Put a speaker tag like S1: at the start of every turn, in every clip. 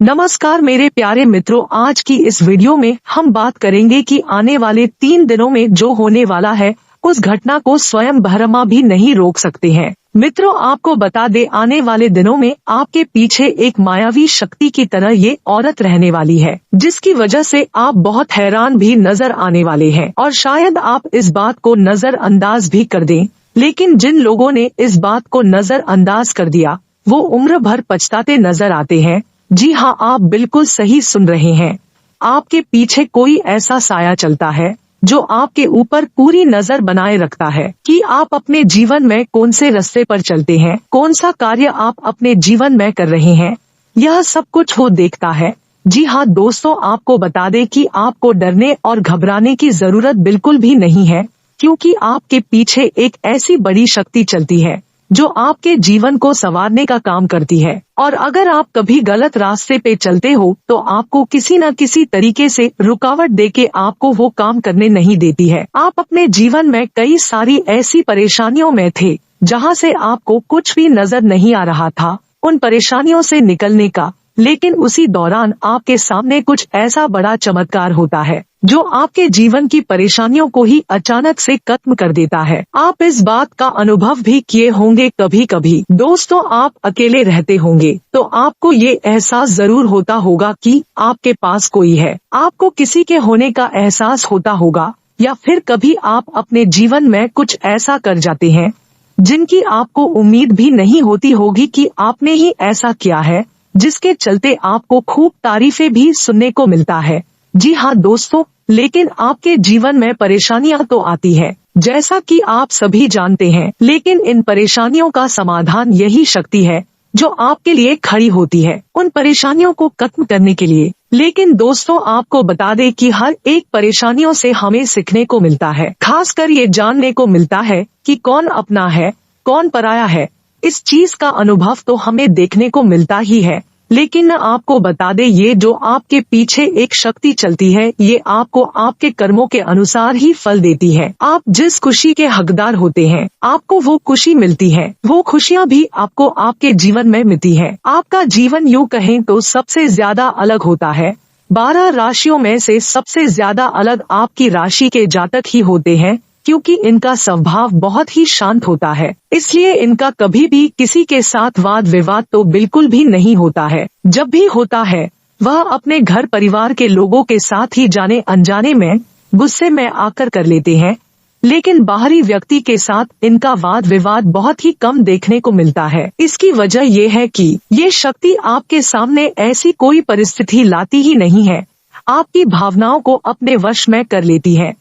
S1: नमस्कार मेरे प्यारे मित्रों, आज की इस वीडियो में हम बात करेंगे कि आने वाले 3 दिनों में जो होने वाला है उस घटना को स्वयं ब्रह्मा भी नहीं रोक सकते हैं। मित्रों, आपको बता दे, आने वाले दिनों में आपके पीछे एक मायावी शक्ति की तरह ये औरत रहने वाली है, जिसकी वजह से आप बहुत हैरान भी नजर आने वाले हैं और शायद आप इस बात को नजरअंदाज भी कर दें। लेकिन जिन लोगों ने इस बात को नजरअंदाज कर दिया वो उम्र भर पछताते नजर आते हैं। जी हाँ, आप बिल्कुल सही सुन रहे हैं। आपके पीछे कोई ऐसा साया चलता है जो आपके ऊपर पूरी नजर बनाए रखता है कि आप अपने जीवन में कौन से रास्ते पर चलते हैं, कौन सा कार्य आप अपने जीवन में कर रहे हैं, यह सब कुछ वो देखता है। जी हाँ दोस्तों, आपको बता दें कि आपको डरने और घबराने की जरूरत बिल्कुल भी नहीं है, क्योंकि आपके पीछे एक ऐसी बड़ी शक्ति चलती है जो आपके जीवन को संवारने का काम करती है। और अगर आप कभी गलत रास्ते पे चलते हो तो आपको किसी न किसी तरीके से रुकावट देके आपको वो काम करने नहीं देती है। आप अपने जीवन में कई सारी ऐसी परेशानियों में थे जहां से आपको कुछ भी नजर नहीं आ रहा था उन परेशानियों से निकलने का, लेकिन उसी दौरान आपके सामने कुछ ऐसा बड़ा चमत्कार होता है जो आपके जीवन की परेशानियों को ही अचानक से खत्म कर देता है। आप इस बात का अनुभव भी किए होंगे कभी कभी। दोस्तों, आप अकेले रहते होंगे तो आपको ये एहसास जरूर होता होगा कि आपके पास कोई है, आपको किसी के होने का एहसास होता होगा, या फिर कभी आप अपने जीवन में कुछ ऐसा कर जाते हैं जिनकी आपको उम्मीद भी नहीं होती होगी कि आपने ही ऐसा किया है, जिसके चलते आपको खूब तारीफें भी सुनने को मिलता है। जी हाँ दोस्तों, लेकिन आपके जीवन में परेशानियां तो आती है, जैसा कि आप सभी जानते हैं, लेकिन इन परेशानियों का समाधान यही शक्ति है जो आपके लिए खड़ी होती है उन परेशानियों को खत्म करने के लिए। लेकिन दोस्तों, आपको बता दें कि हर एक परेशानियों से हमें सीखने को मिलता है, खासकर ये जानने को मिलता है कि कौन अपना है कौन पराया है। इस चीज का अनुभव तो हमें देखने को मिलता ही है, लेकिन आपको बता दे, ये जो आपके पीछे एक शक्ति चलती है ये आपको आपके कर्मों के अनुसार ही फल देती है। आप जिस खुशी के हकदार होते हैं आपको वो खुशी मिलती है, वो खुशियाँ भी आपको आपके जीवन में मिलती है। आपका जीवन यूँ कहें तो सबसे ज्यादा अलग होता है। 12 राशियों में से सबसे ज्यादा अलग आपकी राशि के जातक ही होते हैं, क्योंकि इनका स्वभाव बहुत ही शांत होता है, इसलिए इनका कभी भी किसी के साथ वाद विवाद तो बिल्कुल भी नहीं होता है। जब भी होता है वह अपने घर परिवार के लोगों के साथ ही जाने अनजाने में गुस्से में आकर कर लेते हैं, लेकिन बाहरी व्यक्ति के साथ इनका वाद विवाद बहुत ही कम देखने को मिलता है। इसकी वजह ये है कि ये शक्ति आपके सामने ऐसी कोई परिस्थिति लाती ही नहीं है, आपकी भावनाओं को अपने वश में कर लेती है,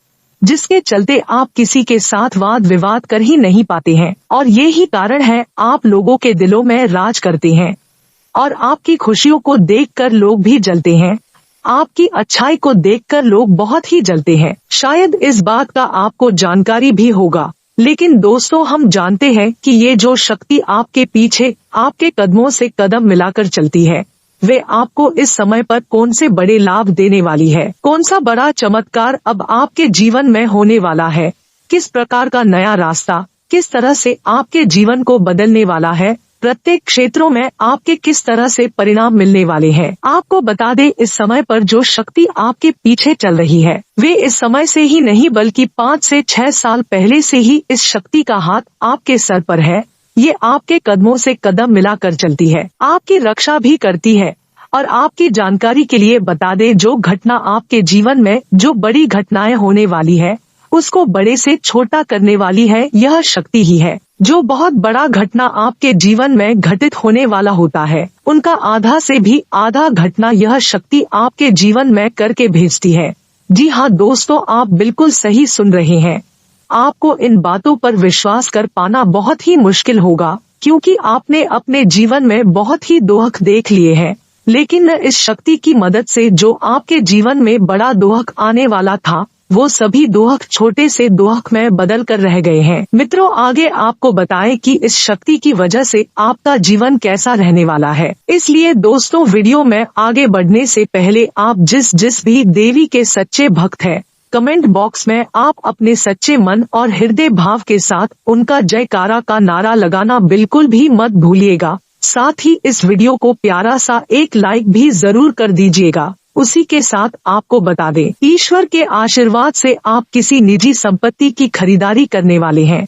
S1: जिसके चलते आप किसी के साथ वाद विवाद कर ही नहीं पाते हैं। और ये ही कारण है आप लोगों के दिलों में राज करते हैं और आपकी खुशियों को देखकर लोग भी जलते हैं, आपकी अच्छाई को देखकर लोग बहुत ही जलते हैं। शायद इस बात का आपको जानकारी भी होगा, लेकिन दोस्तों, हम जानते हैं कि ये जो शक्ति आपके पीछे आपके कदमों से कदम मिलाकर चलती है वे आपको इस समय पर कौन से बड़े लाभ देने वाली है, कौन सा बड़ा चमत्कार अब आपके जीवन में होने वाला है, किस प्रकार का नया रास्ता किस तरह से आपके जीवन को बदलने वाला है, प्रत्येक क्षेत्रों में आपके किस तरह से परिणाम मिलने वाले हैं। आपको बता दें, इस समय पर जो शक्ति आपके पीछे चल रही है वे इस समय से ही नहीं बल्कि 5 से 6 साल पहले से ही इस शक्ति का हाथ आपके सर पर है। ये आपके कदमों से कदम मिलाकर चलती है, आपकी रक्षा भी करती है। और आपकी जानकारी के लिए बता दें, जो घटना आपके जीवन में जो बड़ी घटनाएं होने वाली है उसको बड़े से छोटा करने वाली है यह शक्ति ही है। जो बहुत बड़ा घटना आपके जीवन में घटित होने वाला होता है उनका आधा से भी आधा घटना यह शक्ति आपके जीवन में करके भेजती है। जी हाँ दोस्तों, आप बिल्कुल सही सुन रहे हैं। आपको इन बातों पर विश्वास कर पाना बहुत ही मुश्किल होगा, क्योंकि आपने अपने जीवन में बहुत ही दोहक देख लिए हैं, लेकिन इस शक्ति की मदद से जो आपके जीवन में बड़ा दोहक आने वाला था वो सभी दोहक छोटे से दोहक में बदल कर रह गए हैं। मित्रों, आगे आपको बताएं कि इस शक्ति की वजह से आपका जीवन कैसा रहने वाला है। इसलिए दोस्तों, वीडियो में आगे बढ़ने से पहले आप जिस भी देवी के सच्चे भक्त हैं कमेंट बॉक्स में आप अपने सच्चे मन और हृदय भाव के साथ उनका जयकारा का नारा लगाना बिल्कुल भी मत भूलिएगा, साथ ही इस वीडियो को प्यारा सा एक लाइक भी जरूर कर दीजिएगा। उसी के साथ आपको बता दें, ईश्वर के आशीर्वाद से आप किसी निजी संपत्ति की खरीदारी करने वाले हैं।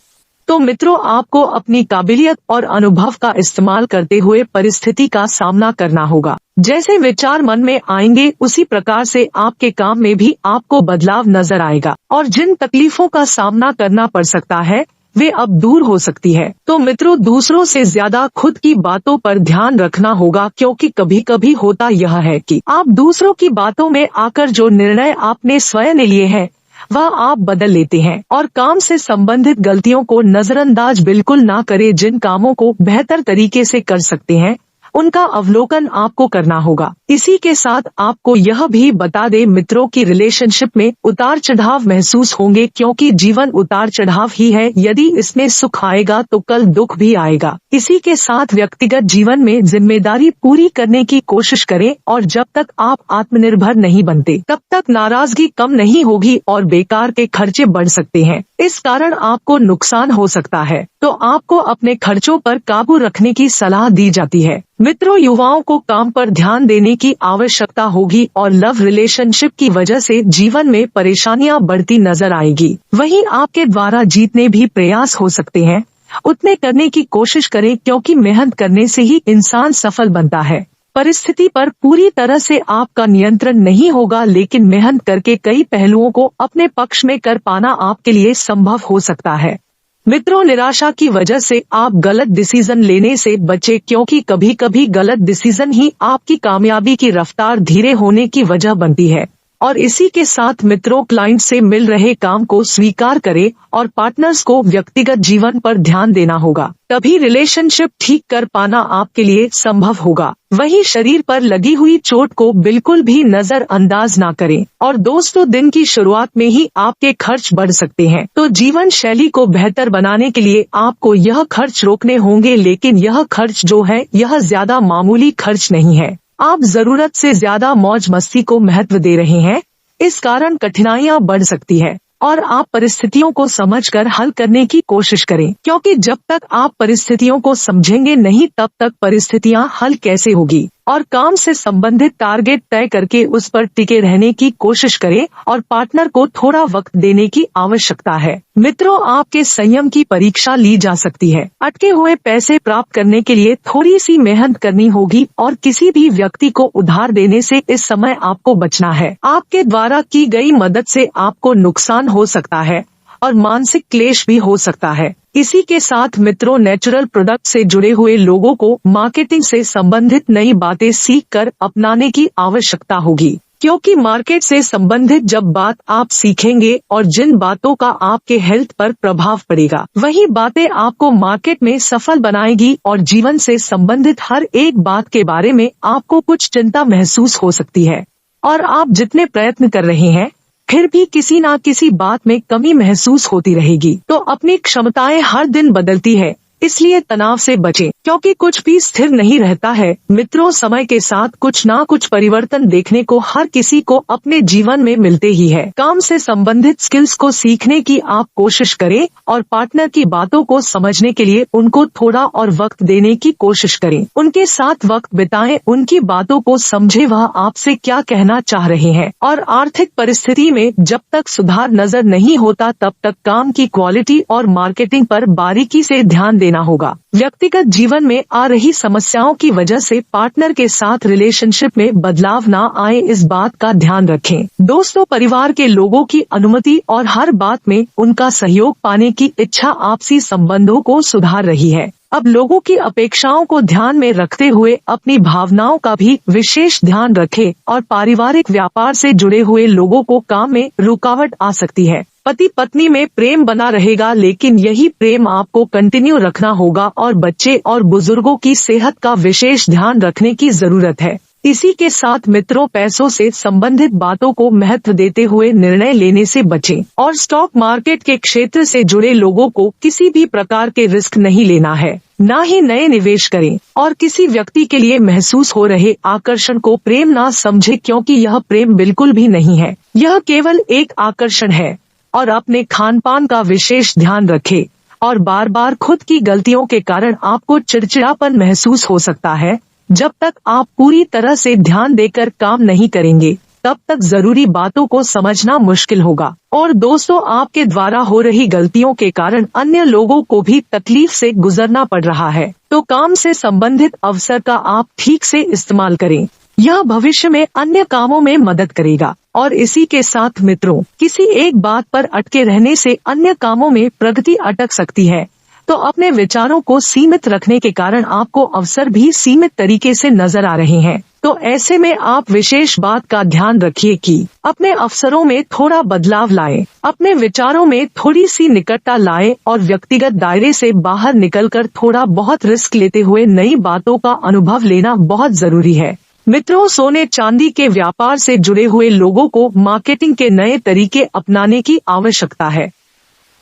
S1: तो मित्रों, आपको अपनी काबिलियत और अनुभव का इस्तेमाल करते हुए परिस्थिति का सामना करना होगा। जैसे विचार मन में आएंगे उसी प्रकार से आपके काम में भी आपको बदलाव नजर आएगा और जिन तकलीफों का सामना करना पड़ सकता है वे अब दूर हो सकती है। तो मित्रों, दूसरों से ज्यादा खुद की बातों पर ध्यान रखना होगा, क्योंकि कभी कभी होता यह है कि आप दूसरों की बातों में आकर जो निर्णय आपने स्वयं लिए हैं वह आप बदल लेते हैं। और काम से संबंधित गलतियों को नजरअंदाज बिल्कुल ना करें। जिन कामों को बेहतर तरीके से कर सकते हैं उनका अवलोकन आपको करना होगा। इसी के साथ आपको यह भी बता दें मित्रों की रिलेशनशिप में उतार चढ़ाव महसूस होंगे, क्योंकि जीवन उतार चढ़ाव ही है। यदि इसमें सुख आएगा तो कल दुख भी आएगा। इसी के साथ व्यक्तिगत जीवन में जिम्मेदारी पूरी करने की कोशिश करें और जब तक आप आत्मनिर्भर नहीं बनते तब तक नाराजगी कम नहीं होगी और बेकार के खर्चे बढ़ सकते हैं। इस कारण आपको नुकसान हो सकता है। तो आपको अपने खर्चों पर काबू रखने की सलाह दी जाती है। मित्रों, युवाओं को काम पर ध्यान देने की आवश्यकता होगी और लव रिलेशनशिप की वजह से जीवन में परेशानियां बढ़ती नजर आएगी। वहीं आपके द्वारा जीतने भी प्रयास हो सकते हैं, उतने करने की कोशिश करें, क्योंकि मेहनत करने से ही इंसान सफल बनता है। परिस्थिति पर पूरी तरह से आपका नियंत्रण नहीं होगा, लेकिन मेहनत करके कई पहलुओं को अपने पक्ष में कर पाना आपके लिए संभव हो सकता है। मित्रों, निराशा की वजह से आप गलत डिसीजन लेने से बचें, क्योंकि कभी कभी गलत डिसीजन ही आपकी कामयाबी की रफ्तार धीरे होने की वजह बनती है। और इसी के साथ मित्रों, क्लाइंट से मिल रहे काम को स्वीकार करें और पार्टनर्स को व्यक्तिगत जीवन पर ध्यान देना होगा, तभी रिलेशनशिप ठीक कर पाना आपके लिए संभव होगा। वहीं शरीर पर लगी हुई चोट को बिल्कुल भी नजरअंदाज ना करें। और दोस्तों, दिन की शुरुआत में ही आपके खर्च बढ़ सकते हैं, तो जीवन शैली को बेहतर बनाने के लिए आपको यह खर्च रोकने होंगे। लेकिन यह खर्च जो है यह ज्यादा मामूली खर्च नहीं है। आप जरूरत से ज्यादा मौज मस्ती को महत्व दे रहे हैं, इस कारण कठिनाइयां बढ़ सकती है। और आप परिस्थितियों को समझकर हल करने की कोशिश करें, क्योंकि जब तक आप परिस्थितियों को समझेंगे नहीं तब तक परिस्थितियां हल कैसे होगी। और काम से संबंधित टारगेट तय करके उस पर टिके रहने की कोशिश करें और पार्टनर को थोड़ा वक्त देने की आवश्यकता है। मित्रों, आपके संयम की परीक्षा ली जा सकती है। अटके हुए पैसे प्राप्त करने के लिए थोड़ी सी मेहनत करनी होगी और किसी भी व्यक्ति को उधार देने से इस समय आपको बचना है। आपके द्वारा की गई मदद से आपको नुकसान हो सकता है और मानसिक क्लेश भी हो सकता है। इसी के साथ मित्रों, नेचुरल प्रोडक्ट से जुड़े हुए लोगों को मार्केटिंग से संबंधित नई बातें सीख कर अपनाने की आवश्यकता होगी, क्योंकि मार्केट से संबंधित जब बात आप सीखेंगे और जिन बातों का आपके हेल्थ पर प्रभाव पड़ेगा वही बातें आपको मार्केट में सफल बनाएगी। और जीवन से संबंधित हर एक बात के बारे में आपको कुछ चिंता महसूस हो सकती है और आप जितने प्रयत्न कर रहे हैं फिर भी किसी न किसी बात में कमी महसूस होती रहेगी। तो अपनी क्षमताएं हर दिन बदलती है, इसलिए तनाव से बचें, क्योंकि कुछ भी स्थिर नहीं रहता है। मित्रों, समय के साथ कुछ ना कुछ परिवर्तन देखने को हर किसी को अपने जीवन में मिलते ही है। काम से संबंधित स्किल्स को सीखने की आप कोशिश करें और पार्टनर की बातों को समझने के लिए उनको थोड़ा और वक्त देने की कोशिश करें। उनके साथ वक्त बिताएं, उनकी बातों को समझें, वह आपसे क्या कहना चाह रहे हैं। और आर्थिक परिस्थिति में जब तक सुधार नजर नहीं होता तब तक काम की क्वालिटी और मार्केटिंग पर बारीकी से ध्यान देना होगा। व्यक्तिगत जीवन में आ रही समस्याओं की वजह से पार्टनर के साथ रिलेशनशिप में बदलाव ना आए, इस बात का ध्यान रखें। दोस्तों, परिवार के लोगों की अनुमति और हर बात में उनका सहयोग पाने की इच्छा आपसी संबंधों को सुधार रही है। अब लोगों की अपेक्षाओं को ध्यान में रखते हुए अपनी भावनाओं का भी विशेष ध्यान रखें और पारिवारिक व्यापार से जुड़े हुए लोगों को काम में रुकावट आ सकती है। पति पत्नी में प्रेम बना रहेगा, लेकिन यही प्रेम आपको कंटिन्यू रखना होगा और बच्चे और बुजुर्गों की सेहत का विशेष ध्यान रखने की जरूरत है। इसी के साथ मित्रों, पैसों से संबंधित बातों को महत्व देते हुए निर्णय लेने से बचें और स्टॉक मार्केट के क्षेत्र से जुड़े लोगों को किसी भी प्रकार के रिस्क नहीं लेना है, ना ही नए निवेश करें। और किसी व्यक्ति के लिए महसूस हो रहे आकर्षण को प्रेम ना समझे, क्योंकि यह प्रेम बिल्कुल भी नहीं है, यह केवल एक आकर्षण है। और अपने खान पान का विशेष ध्यान रखें और बार बार खुद की गलतियों के कारण आपको चिड़चिड़ापन महसूस हो सकता है। जब तक आप पूरी तरह से ध्यान देकर काम नहीं करेंगे, तब तक जरूरी बातों को समझना मुश्किल होगा। और दोस्तों, आपके द्वारा हो रही गलतियों के कारण अन्य लोगों को भी तकलीफ से गुजरना पड़ रहा है, तो काम से संबंधित अवसर का आप ठीक से इस्तेमाल करें। यह भविष्य में अन्य कामों में मदद करेगा। और इसी के साथ मित्रों, किसी एक बात पर अटके रहने से अन्य कामों में प्रगति अटक सकती है। तो अपने विचारों को सीमित रखने के कारण आपको अवसर भी सीमित तरीके से नजर आ रहे हैं। तो ऐसे में आप विशेष बात का ध्यान रखिए कि अपने अवसरों में थोड़ा बदलाव लाएं, अपने विचारों में थोड़ी सी निकटता लाएं और व्यक्तिगत दायरे से बाहर निकलकर थोड़ा बहुत रिस्क लेते हुए नई बातों का अनुभव लेना बहुत जरूरी है। मित्रों, सोने चांदी के व्यापार से जुड़े हुए लोगों को मार्केटिंग के नए तरीके अपनाने की आवश्यकता है।